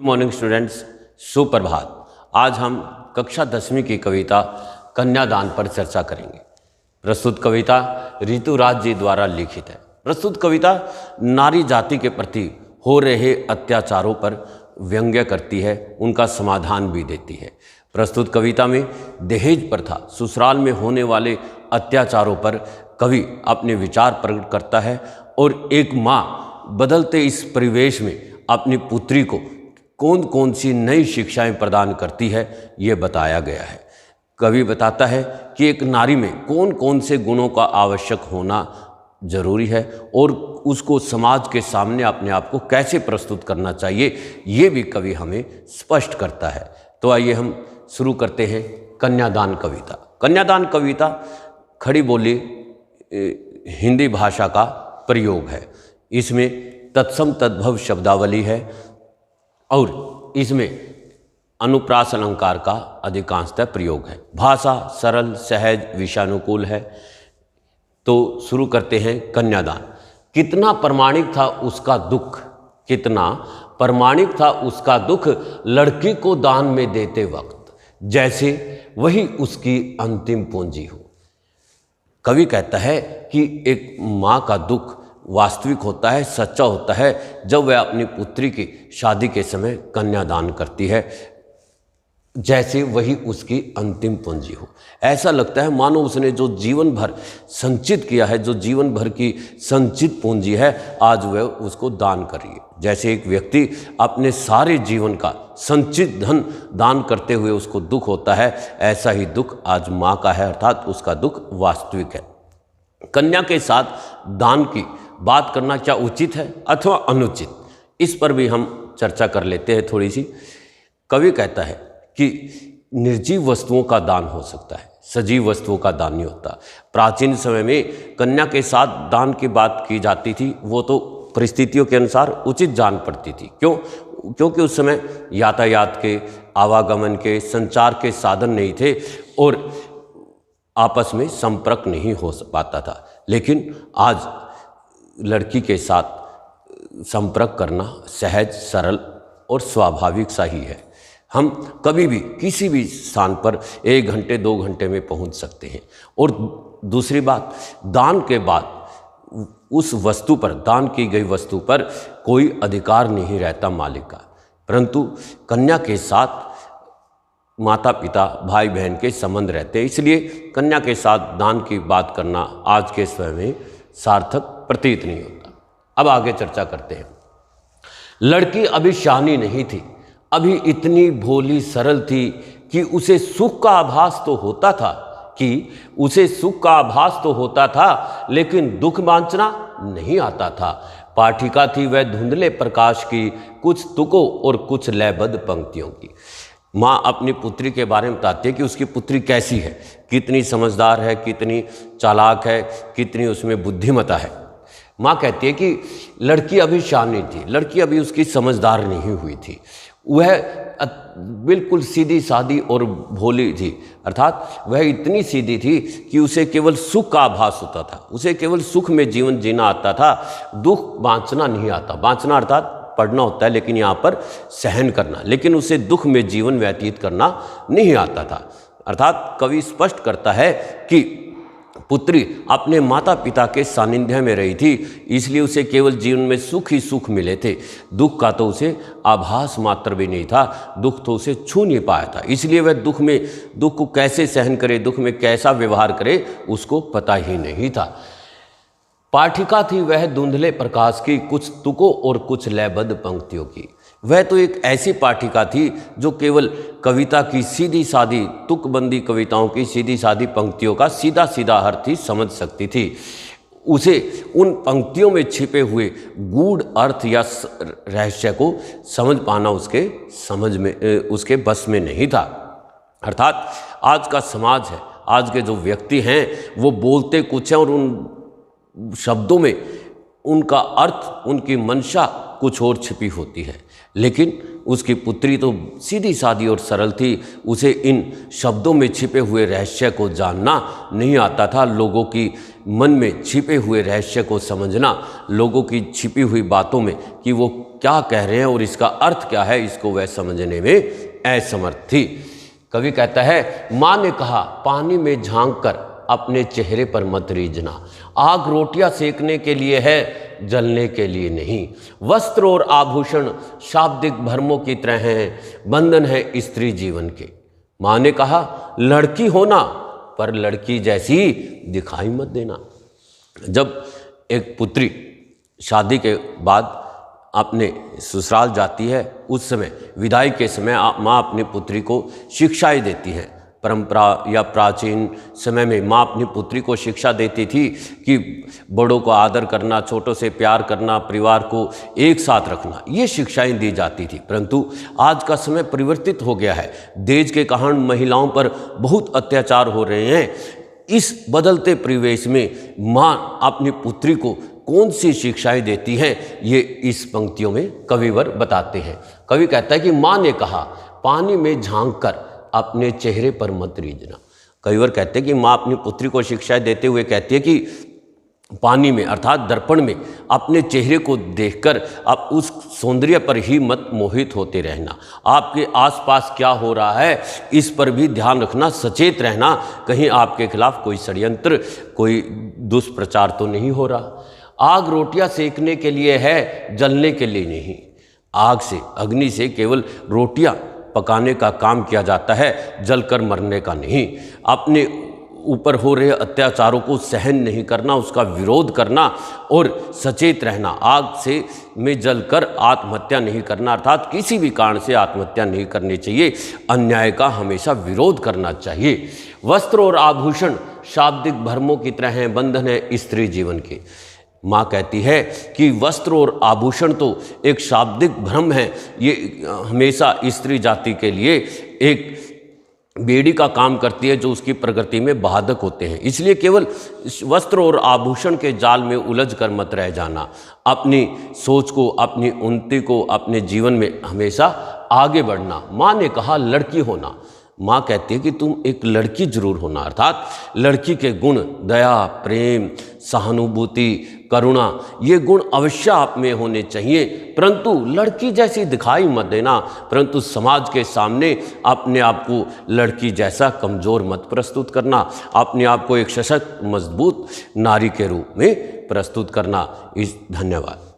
Morning students, सुप्रभात। आज हम कक्षा 10वीं की कविता कन्यादान पर चर्चा करेंगे। प्रस्तुत कविता ऋतुराज जी द्वारा लिखित है। प्रस्तुत कविता नारी जाति के प्रति हो रहे अत्याचारों पर व्यंग्य करती है, उनका समाधान भी देती है। प्रस्तुत कविता में दहेज प्रथा, ससुराल में होने वाले अत्याचारों पर कवि अपने विचार प्रकट करता है और एक माँ बदलते इस परिवेश में अपनी पुत्री को कौन कौन सी नई शिक्षाएं प्रदान करती है, ये बताया गया है। कवि बताता है कि एक नारी में कौन कौन से गुणों का आवश्यक होना जरूरी है और उसको समाज के सामने अपने आप को कैसे प्रस्तुत करना चाहिए, ये भी कवि हमें स्पष्ट करता है। तो आइए हम शुरू करते हैं कन्यादान कविता। कन्यादान कविता खड़ी बोली हिंदी भाषा का प्रयोग है। इसमें तत्सम तद्भव शब्दावली है और इसमें अनुप्रास अलंकार का अधिकांशतः प्रयोग है। भाषा सरल, सहज, विषयानुकूल है। तो शुरू करते हैं कन्यादान। कितना प्रमाणिक था उसका दुख, कितना प्रमाणिक था उसका दुख लड़की को दान में देते वक्त, जैसे वही उसकी अंतिम पूंजी हो। कवि कहता है कि एक माँ का दुख वास्तविक होता है, सच्चा होता है, जब वह अपनी पुत्री की शादी के समय कन्यादान करती है, जैसे वही उसकी अंतिम पूंजी हो। ऐसा लगता है मानो उसने जो जीवन भर संचित किया है, जो जीवन भर की संचित पूंजी है, आज वह उसको दान कर रही है। जैसे एक व्यक्ति अपने सारे जीवन का संचित धन दान करते हुए उसको दुख होता है, ऐसा ही दुख आज माँ का है, अर्थात उसका दुख वास्तविक है। कन्या के साथ दान की बात करना क्या उचित है अथवा अनुचित, इस पर भी हम चर्चा कर लेते हैं थोड़ी सी। कवि कहता है कि निर्जीव वस्तुओं का दान हो सकता है, सजीव वस्तुओं का दान नहीं होता। प्राचीन समय में कन्या के साथ दान की बात की जाती थी, वो तो परिस्थितियों के अनुसार उचित जान पड़ती थी। क्योंकि उस समय यातायात के, आवागमन के, संचार के साधन नहीं थे और आपस में संपर्क नहीं हो पाता था। लेकिन आज लड़की के साथ संपर्क करना सहज, सरल और स्वाभाविक सा ही है। हम कभी भी किसी भी स्थान पर 1 घंटे 2 घंटे में पहुंच सकते हैं। और दूसरी बात, दान के बाद उस वस्तु पर, दान की गई वस्तु पर कोई अधिकार नहीं रहता मालिक का, परंतु कन्या के साथ माता पिता, भाई बहन के संबंध रहते हैं। इसलिए कन्या के साथ दान की बात करना आज के समय में सार्थक प्रतीत नहीं होता। अब आगे चर्चा करते हैं। लड़की अभी शानी नहीं थी, अभी इतनी भोली सरल थी कि उसे सुख का आभास तो होता था, लेकिन दुख बांचना नहीं आता था। पाठिका थी वह धुंधले प्रकाश की, कुछ तुकों और कुछ लयबद्ध पंक्तियों की। माँ अपनी पुत्री के बारे में बताती है कि उसकी पुत्री कैसी है, कितनी समझदार है, कितनी चालाक है, कितनी उसमें बुद्धिमता है। माँ कहती है कि लड़की अभी शानी थी, लड़की अभी उसकी समझदार नहीं हुई थी, वह बिल्कुल सीधी सादी और भोली थी, अर्थात वह इतनी सीधी थी कि उसे केवल सुख का आभास होता था, उसे केवल सुख में जीवन जीना आता था, दुख बांचना नहीं आता। बांचना अर्थात पढ़ना होता है, लेकिन यहाँ पर सहन करना, लेकिन उसे दुख में जीवन व्यतीत करना नहीं आता था। अर्थात कवि स्पष्ट करता है कि पुत्री अपने माता पिता के सानिध्य में रही थी, इसलिए उसे केवल जीवन में सुख ही सुख मिले थे, दुख का तो उसे आभास मात्र भी नहीं था, दुख तो उसे छू नहीं पाया था। इसलिए वह दुख को कैसे सहन करे, दुख में कैसा व्यवहार करे, उसको पता ही नहीं था। पाठिका थी वह धुंधले प्रकाश की, कुछ तुकों और कुछ लयबद्ध पंक्तियों की। वह तो एक ऐसी पाठिका थी जो केवल कविता की सीधी सादी, तुकबंदी कविताओं की सीधी सादी पंक्तियों का सीधा सीधा अर्थ ही समझ सकती थी। उसे उन पंक्तियों में छिपे हुए गूढ़ अर्थ या रहस्य को समझ पाना उसके बस में नहीं था। अर्थात आज का समाज है, आज के जो व्यक्ति हैं, वो बोलते कुछ हैं और उन शब्दों में उनका अर्थ, उनकी मंशा कुछ और छिपी होती है। लेकिन उसकी पुत्री तो सीधी सादी और सरल थी। उसे इन शब्दों में छिपे हुए रहस्य को जानना नहीं आता था। लोगों की मन में छिपे हुए रहस्य को समझना, लोगों की छिपी हुई बातों में कि वो क्या कह रहे हैं और इसका अर्थ क्या है, इसको वह समझने में असमर्थ थी। कवि कहता है, माँ ने कहा, पानी में झांक कर अपने चेहरे पर मत रीझना। आग रोटियां सेकने के लिए है, जलने के लिए नहीं। वस्त्र और आभूषण शाब्दिक भ्रमों की तरह हैं, बंधन है स्त्री जीवन के। माँ ने कहा, लड़की होना पर लड़की जैसी दिखाई मत देना। जब एक पुत्री शादी के बाद अपने ससुराल जाती है, उस समय विदाई के समय माँ अपनी पुत्री को शिक्षाएं देती हैं। परंपरा या प्राचीन समय में माँ अपनी पुत्री को शिक्षा देती थी कि बड़ों को आदर करना, छोटों से प्यार करना, परिवार को एक साथ रखना, ये शिक्षाएं दी जाती थी। परंतु आज का समय परिवर्तित हो गया है। दहेज के कारण महिलाओं पर बहुत अत्याचार हो रहे हैं। इस बदलते परिवेश में माँ अपनी पुत्री को कौन सी शिक्षाएं देती हैं, ये इस पंक्तियों में कविवर बताते हैं। कवि कहता है कि माँ ने कहा, पानी में झांक कर अपने चेहरे पर मत रीझना। कविवर कहते हैं कि माँ अपनी पुत्री को शिक्षाएं देते हुए कहती है कि पानी में अर्थात दर्पण में अपने चेहरे को देखकर आप उस सौंदर्य पर ही मत मोहित होते रहना। आपके आसपास क्या हो रहा है इस पर भी ध्यान रखना, सचेत रहना, कहीं आपके खिलाफ कोई षड्यंत्र, कोई दुष्प्रचार तो नहीं हो रहा। आग रोटियां सेकने के लिए है, जलने के लिए नहीं। आग से, अग्नि से केवल रोटियां पकाने का काम किया जाता है, जलकर मरने का नहीं। अपने ऊपर हो रहे अत्याचारों को सहन नहीं करना, उसका विरोध करना और सचेत रहना। आग से में जलकर आत्महत्या नहीं करना, अर्थात किसी भी कारण से आत्महत्या नहीं करनी चाहिए। अन्याय का हमेशा विरोध करना चाहिए। वस्त्र और आभूषण शाब्दिक भ्रमों की तरह हैं, बंधन है स्त्री जीवन के। माँ कहती है कि वस्त्र और आभूषण तो एक शाब्दिक भ्रम है, ये हमेशा स्त्री जाति के लिए एक बेड़ी का काम करती है जो उसकी प्रगति में बाधक होते हैं। इसलिए केवल वस्त्र और आभूषण के जाल में उलझ कर मत रह जाना। अपनी सोच को, अपनी उन्नति को, अपने जीवन में हमेशा आगे बढ़ना। माँ ने कहा, लड़की होना। माँ कहती है कि तुम एक लड़की जरूर होना, अर्थात लड़की के गुण दया, प्रेम, सहानुभूति, करुणा, ये गुण अवश्य आप में होने चाहिए। परंतु लड़की जैसी दिखाई मत देना, परंतु समाज के सामने अपने आप को लड़की जैसा कमज़ोर मत प्रस्तुत करना। अपने आप को एक सशक्त, मजबूत नारी के रूप में प्रस्तुत करना। धन्यवाद।